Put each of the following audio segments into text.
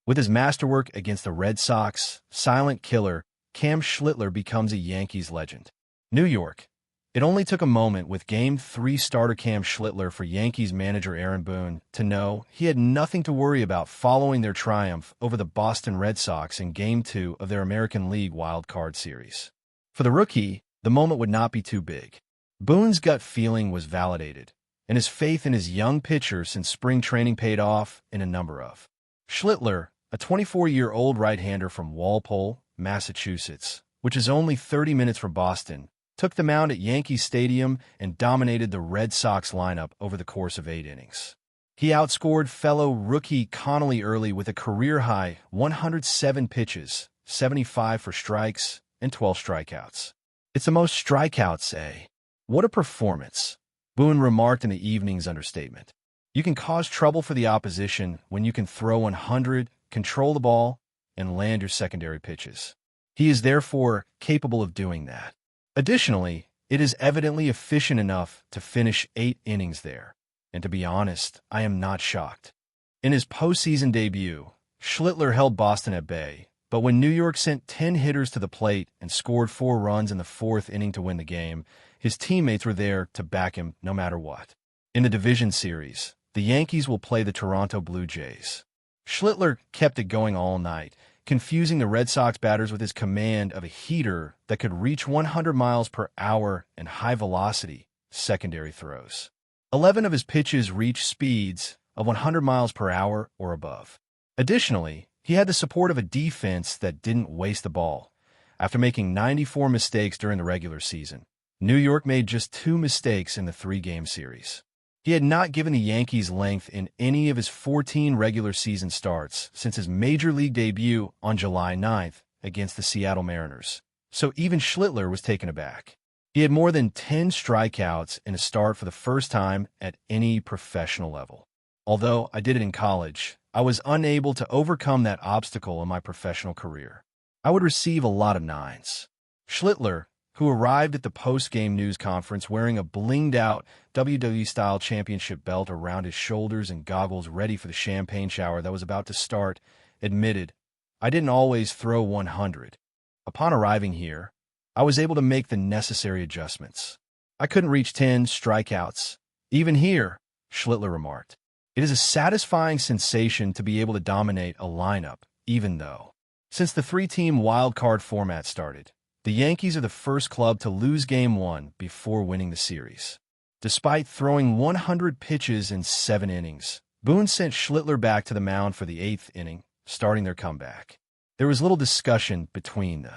With his masterwork against the Red Sox, silent killer, Cam Schlittler becomes a Yankees legend. New York. It only took a moment with Game 3 starter Cam Schlittler for Yankees manager Aaron Boone to know he had nothing to worry about following their triumph over the Boston Red Sox in Game 2 of their American League Wild Card Series. For the rookie, the moment would not be too big. Boone's gut feeling was validated, and his faith in his young pitcher since spring training paid off in a number of. Schlittler, a 24-year-old right-hander from Walpole, Massachusetts, which is only 30 minutes from Boston, took the mound at Yankee Stadium and dominated the Red Sox lineup over the course of 8 innings. He outscored fellow rookie Connolly early with a career-high 107 pitches, 75 for strikes, and 12 strikeouts. "It's the most strikeouts, eh? What a performance," Boone remarked in the evening's understatement. "You can cause trouble for the opposition when you can throw 100, control the ball, and land your secondary pitches. He is therefore capable of doing that. Additionally, it is evidently efficient enough to finish 8 innings there. And to be honest, I am not shocked." In his postseason debut, Schlittler held Boston at bay, but when New York sent 10 hitters to the plate and scored 4 runs in the 4th inning to win the game, his teammates were there to back him no matter what. In the division series, the Yankees will play the Toronto Blue Jays. Schlittler kept it going all night, confusing the Red Sox batters with his command of a heater that could reach 100 miles per hour and high-velocity secondary throws. 11 of his pitches reached speeds of 100 miles per hour or above. Additionally, he had the support of a defense that didn't waste the ball. After making 94 mistakes during the regular season, New York made just 2 mistakes in the 3-game series. He had not given the Yankees length in any of his 14 regular season starts since his Major League debut on July 9th against the Seattle Mariners, so even Schlittler was taken aback. He had more than 10 strikeouts in a start for the first time at any professional level. "Although I did it in college, I was unable to overcome that obstacle in my professional career. I would receive a lot of 9s. Schlittler, who arrived at the post-game news conference wearing a blinged-out WWE-style championship belt around his shoulders and goggles ready for the champagne shower that was about to start, admitted, "I didn't always throw 100. Upon arriving here, I was able to make the necessary adjustments. I couldn't reach 10 strikeouts. Even here," Schlittler remarked. "It is a satisfying sensation to be able to dominate a lineup, even though." Since the 3-team wild card format started, the Yankees are the first club to lose Game 1 before winning the series. Despite throwing 100 pitches in 7 innings, Boone sent Schlittler back to the mound for the 8th inning, starting their comeback. There was little discussion between the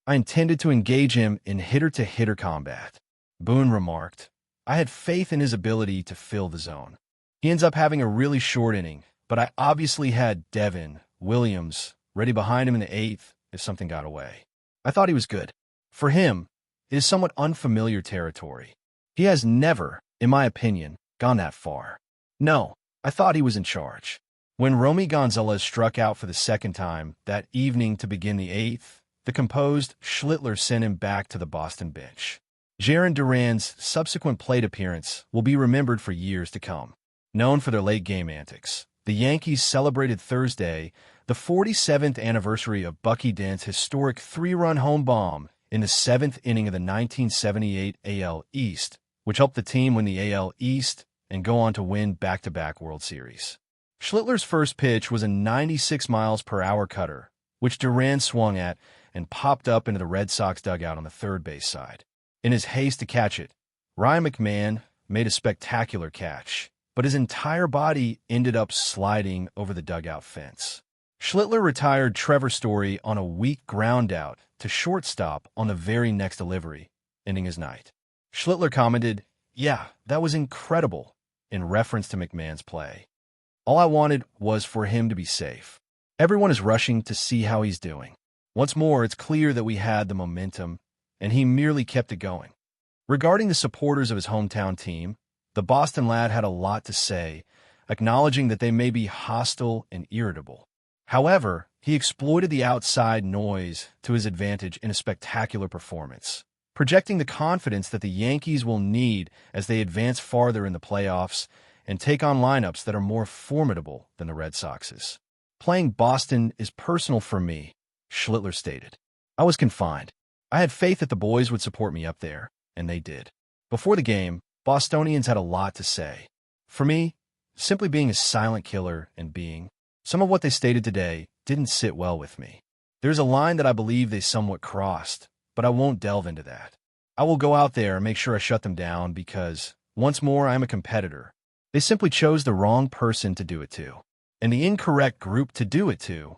"I intended to engage him in hitter-to-hitter combat," Boone remarked. "I had faith in his ability to fill the zone. He ends up having a really short inning, but I obviously had Devin, Williams, ready behind him in the 8th if something got away. I thought he was good. For him, it is somewhat unfamiliar territory. He has never, in my opinion, gone that far. No, I thought he was in charge." When Romy Gonzalez struck out for the 2nd time that evening to begin the 8th, the composed Schlittler sent him back to the Boston bench. Jarren Duran's subsequent plate appearance will be remembered for years to come. Known for their late-game antics, the Yankees celebrated Thursday the 47th anniversary of Bucky Dent's historic 3-run home bomb in the 7th inning of the 1978 AL East, which helped the team win the AL East and go on to win back-to-back World Series. Schlittler's first pitch was a 96 miles per hour cutter, which Duran swung at and popped up into the Red Sox dugout on the third base side. In his haste to catch it, Ryan McMahon made a spectacular catch, but his entire body ended up sliding over the dugout fence. Schlittler retired Trevor Story on a weak ground out to shortstop on the very next delivery, ending his night. Schlittler commented, "Yeah, that was incredible," in reference to McMahon's play. "All I wanted was for him to be safe. Everyone is rushing to see how he's doing. Once more, it's clear that we had the momentum, and he merely kept it going." Regarding the supporters of his hometown team, the Boston lad had a lot to say, acknowledging that they may be hostile and irritable. However, he exploited the outside noise to his advantage in a spectacular performance, projecting the confidence that the Yankees will need as they advance farther in the playoffs and take on lineups that are more formidable than the Red Sox's. Playing Boston is personal for me, Schlittler stated. I was confined. I had faith that the boys would support me up there, and they did. Before the game, Bostonians had a lot to say. For me, simply being a silent killer and being some of what they stated today didn't sit well with me. There's a line that I believe they somewhat crossed, but I won't delve into that. I will go out there and make sure I shut them down because, once more, I am a competitor. They simply chose the wrong person to do it to, and the incorrect group to do it to.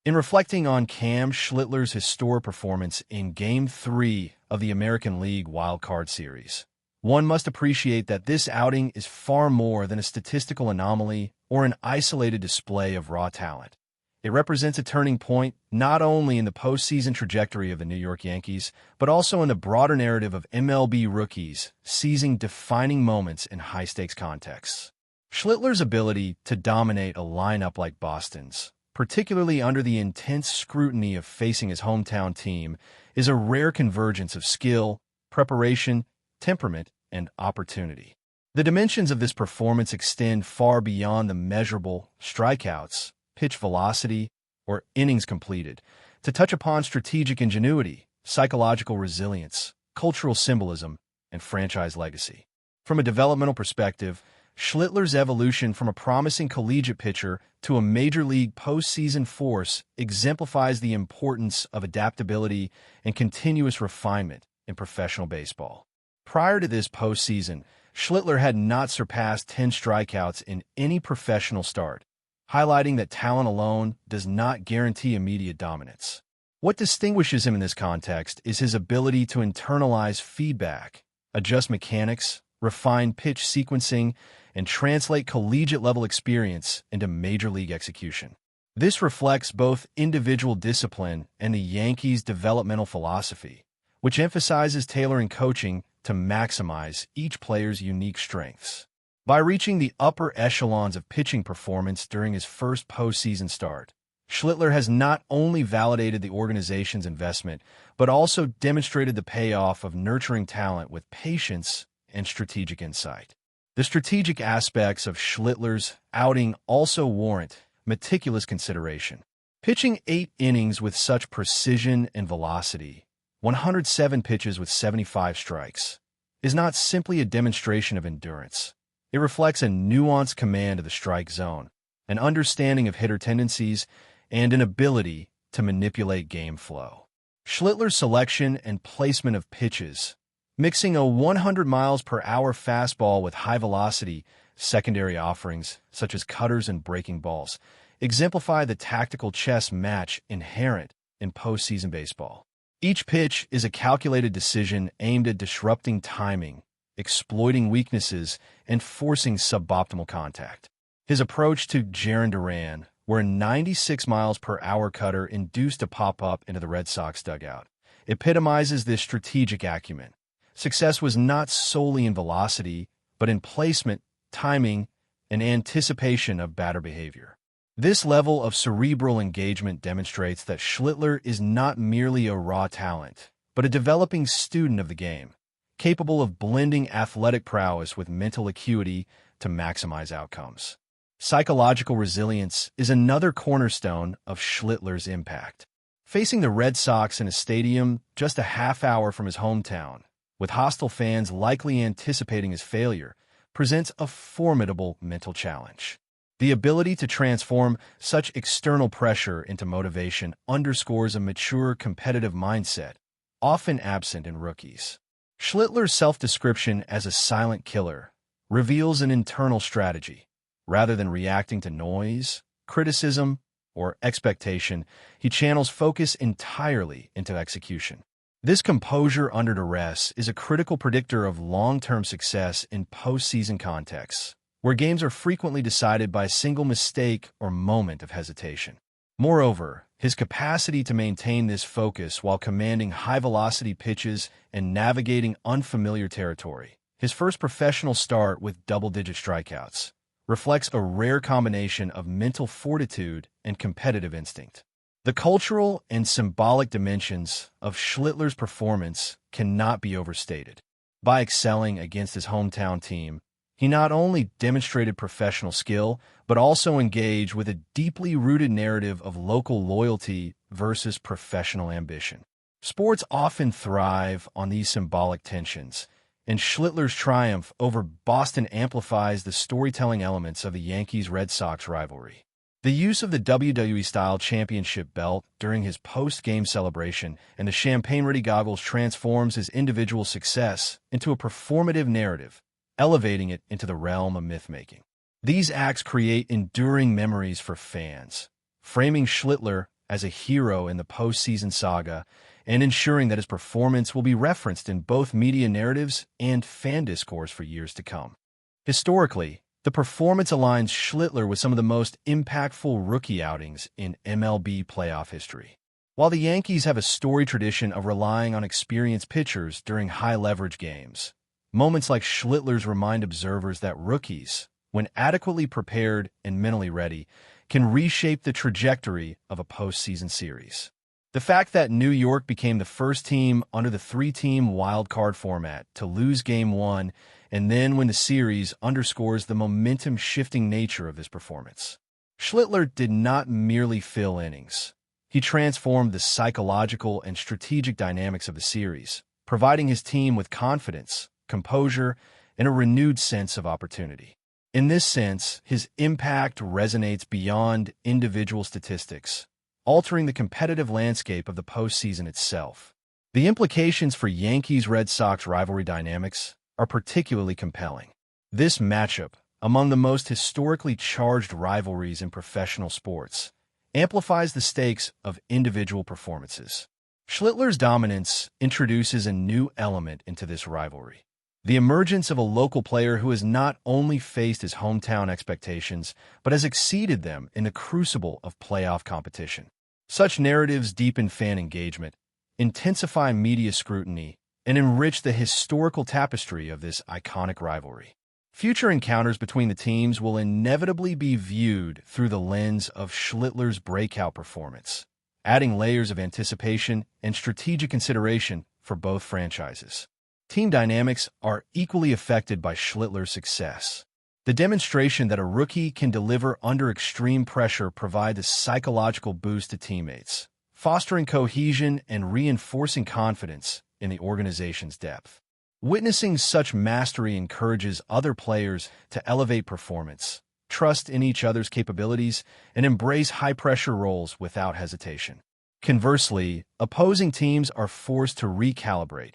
In reflecting on Cam Schlittler's historic performance in Game 3 of the American League Wild Card Series, one must appreciate that this outing is far more than a statistical anomaly or an isolated display of raw talent. It represents a turning point not only in the postseason trajectory of the New York Yankees, but also in the broader narrative of MLB rookies seizing defining moments in high-stakes contexts. Schlittler's ability to dominate a lineup like Boston's, particularly under the intense scrutiny of facing his hometown team, is a rare convergence of skill, preparation, temperament, and opportunity. The dimensions of this performance extend far beyond the measurable strikeouts, pitch velocity, or innings completed, to touch upon strategic ingenuity, psychological resilience, cultural symbolism, and franchise legacy. From a developmental perspective, Schlittler's evolution from a promising collegiate pitcher to a major league postseason force exemplifies the importance of adaptability and continuous refinement in professional baseball. Prior to this postseason, Schlittler had not surpassed 10 strikeouts in any professional start, highlighting that talent alone does not guarantee immediate dominance. What distinguishes him in this context is his ability to internalize feedback, adjust mechanics, refine pitch sequencing, and translate collegiate-level experience into major league execution. This reflects both individual discipline and the Yankees' developmental philosophy, which emphasizes tailoring coaching to maximize each player's unique strengths. By reaching the upper echelons of pitching performance during his first postseason start, Schlittler has not only validated the organization's investment, but also demonstrated the payoff of nurturing talent with patience and strategic insight. The strategic aspects of Schlittler's outing also warrant meticulous consideration. Pitching 8 innings with such precision and velocity, 107 pitches with 75 strikes, is not simply a demonstration of endurance. It reflects a nuanced command of the strike zone, an understanding of hitter tendencies, and an ability to manipulate game flow. Schlittler's selection and placement of pitches, mixing a 100 miles per hour fastball with high-velocity secondary offerings such as cutters and breaking balls, exemplify the tactical chess match inherent in postseason baseball. Each pitch is a calculated decision aimed at disrupting timing, exploiting weaknesses, and forcing suboptimal contact. His approach to Jarren Duran, where a 96 miles per hour cutter induced a pop-up into the Red Sox dugout, epitomizes this strategic acumen. Success was not solely in velocity, but in placement, timing, and anticipation of batter behavior. This level of cerebral engagement demonstrates that Schlittler is not merely a raw talent, but a developing student of the game, capable of blending athletic prowess with mental acuity to maximize outcomes. Psychological resilience is another cornerstone of Schlittler's impact. Facing the Red Sox in a stadium just a half hour from his hometown, with hostile fans likely anticipating his failure, presents a formidable mental challenge. The ability to transform such external pressure into motivation underscores a mature competitive mindset, often absent in rookies. Schlittler's self-description as a silent killer reveals an internal strategy. Rather than reacting to noise, criticism, or expectation, he channels focus entirely into execution. This composure under duress is a critical predictor of long-term success in postseason contexts, where games are frequently decided by a single mistake or moment of hesitation. Moreover, his capacity to maintain this focus while commanding high-velocity pitches and navigating unfamiliar territory, his first professional start with double-digit strikeouts, reflects a rare combination of mental fortitude and competitive instinct. The cultural and symbolic dimensions of Schlittler's performance cannot be overstated. By excelling against his hometown team, He not only demonstrated professional skill, but also engaged with a deeply rooted narrative of local loyalty versus professional ambition. Sports often thrive on these symbolic tensions, and Schlittler's triumph over Boston amplifies the storytelling elements of the Yankees-Red Sox rivalry. The use of the WWE-style championship belt during his post-game celebration and the champagne-ready goggles transforms his individual success into a performative narrative, elevating it into the realm of myth-making. These acts create enduring memories for fans, framing Schlittler as a hero in the postseason saga and ensuring that his performance will be referenced in both media narratives and fan discourse for years to come. Historically, the performance aligns Schlittler with some of the most impactful rookie outings in MLB playoff history. While the Yankees have a storied tradition of relying on experienced pitchers during high-leverage games, moments like Schlittler's remind observers that rookies, when adequately prepared and mentally ready, can reshape the trajectory of a postseason series. The fact that New York became the first team under the three-team wildcard format to lose Game 1 and then win the series underscores the momentum-shifting nature of this performance. Schlittler did not merely fill innings. He transformed the psychological and strategic dynamics of the series, providing his team with confidence, composure, and a renewed sense of opportunity. In this sense, his impact resonates beyond individual statistics, altering the competitive landscape of the postseason itself. The implications for Yankees-Red Sox rivalry dynamics are particularly compelling. This matchup, among the most historically charged rivalries in professional sports, amplifies the stakes of individual performances. Schlittler's dominance introduces a new element into this rivalry: the emergence of a local player who has not only faced his hometown expectations, but has exceeded them in the crucible of playoff competition. Such narratives deepen fan engagement, intensify media scrutiny, and enrich the historical tapestry of this iconic rivalry. Future encounters between the teams will inevitably be viewed through the lens of Schlittler's breakout performance, adding layers of anticipation and strategic consideration for both franchises. Team dynamics are equally affected by Schlittler's success. The demonstration that a rookie can deliver under extreme pressure provides a psychological boost to teammates, fostering cohesion and reinforcing confidence in the organization's depth. Witnessing such mastery encourages other players to elevate performance, trust in each other's capabilities, and embrace high-pressure roles without hesitation. Conversely, opposing teams are forced to recalibrate,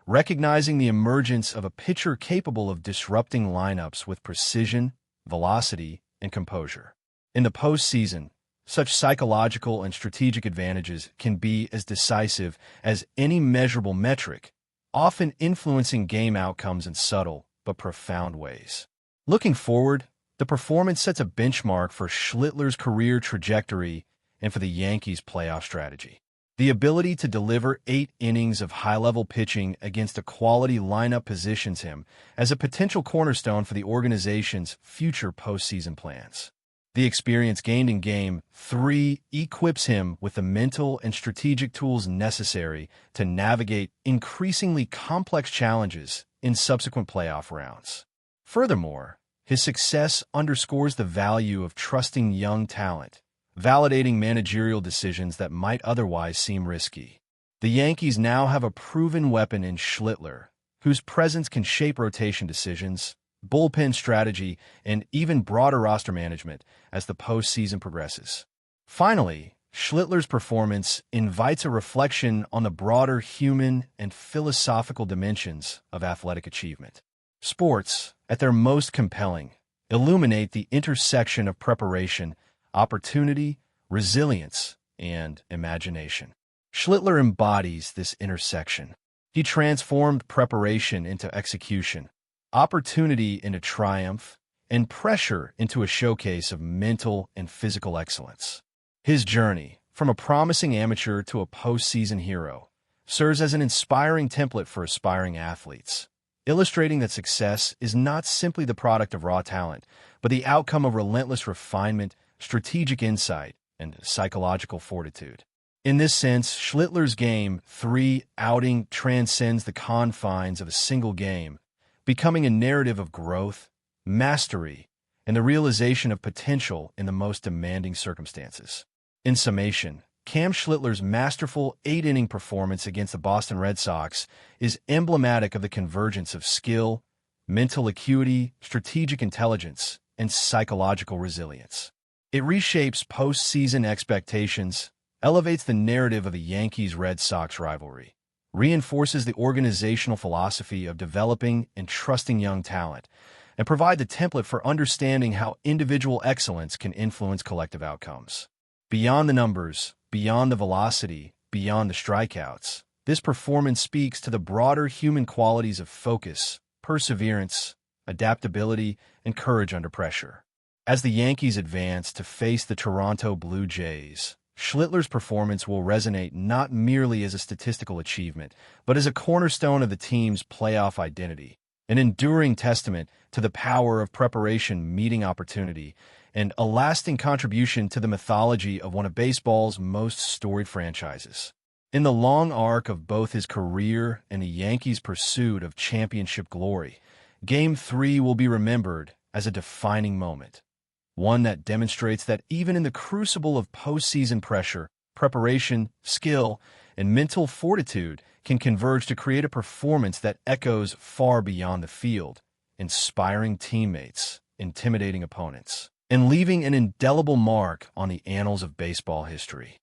recognizing the emergence of a pitcher capable of disrupting lineups with precision, velocity, and composure. In the postseason, such psychological and strategic advantages can be as decisive as any measurable metric, often influencing game outcomes in subtle but profound ways. Looking forward, the performance sets a benchmark for Schlittler's career trajectory and for the Yankees' playoff strategy. The ability to deliver 8 innings of high-level pitching against a quality lineup positions him as a potential cornerstone for the organization's future postseason plans. The experience gained in Game 3 equips him with the mental and strategic tools necessary to navigate increasingly complex challenges in subsequent playoff rounds. Furthermore, his success underscores the value of trusting young talent, validating managerial decisions that might otherwise seem risky. The Yankees now have a proven weapon in Schlittler, whose presence can shape rotation decisions, bullpen strategy, and even broader roster management as the postseason progresses. Finally, Schlittler's performance invites a reflection on the broader human and philosophical dimensions of athletic achievement. Sports, at their most compelling, illuminate the intersection of preparation, opportunity, resilience, and imagination. Schlittler embodies this intersection. He transformed preparation into execution, opportunity into triumph, and pressure into a showcase of mental and physical excellence. His journey, from a promising amateur to a postseason hero, serves as an inspiring template for aspiring athletes, illustrating that success is not simply the product of raw talent, but the outcome of relentless refinement, strategic insight, and psychological fortitude. In this sense, Schlittler's Game 3 outing transcends the confines of a single game, becoming a narrative of growth, mastery, and the realization of potential in the most demanding circumstances. In summation, Cam Schlittler's masterful 8-inning performance against the Boston Red Sox is emblematic of the convergence of skill, mental acuity, strategic intelligence, and psychological resilience. It reshapes postseason expectations, elevates the narrative of the Yankees-Red Sox rivalry, reinforces the organizational philosophy of developing and trusting young talent, and provide the template for understanding how individual excellence can influence collective outcomes. Beyond the numbers, beyond the velocity, beyond the strikeouts, this performance speaks to the broader human qualities of focus, perseverance, adaptability, and courage under pressure. As the Yankees advance to face the Toronto Blue Jays, Schlittler's performance will resonate not merely as a statistical achievement, but as a cornerstone of the team's playoff identity, an enduring testament to the power of preparation meeting opportunity, and a lasting contribution to the mythology of one of baseball's most storied franchises. In the long arc of both his career and the Yankees' pursuit of championship glory, Game 3 will be remembered as a defining moment, one that demonstrates that even in the crucible of postseason pressure, preparation, skill, and mental fortitude can converge to create a performance that echoes far beyond the field, inspiring teammates, intimidating opponents, and leaving an indelible mark on the annals of baseball history.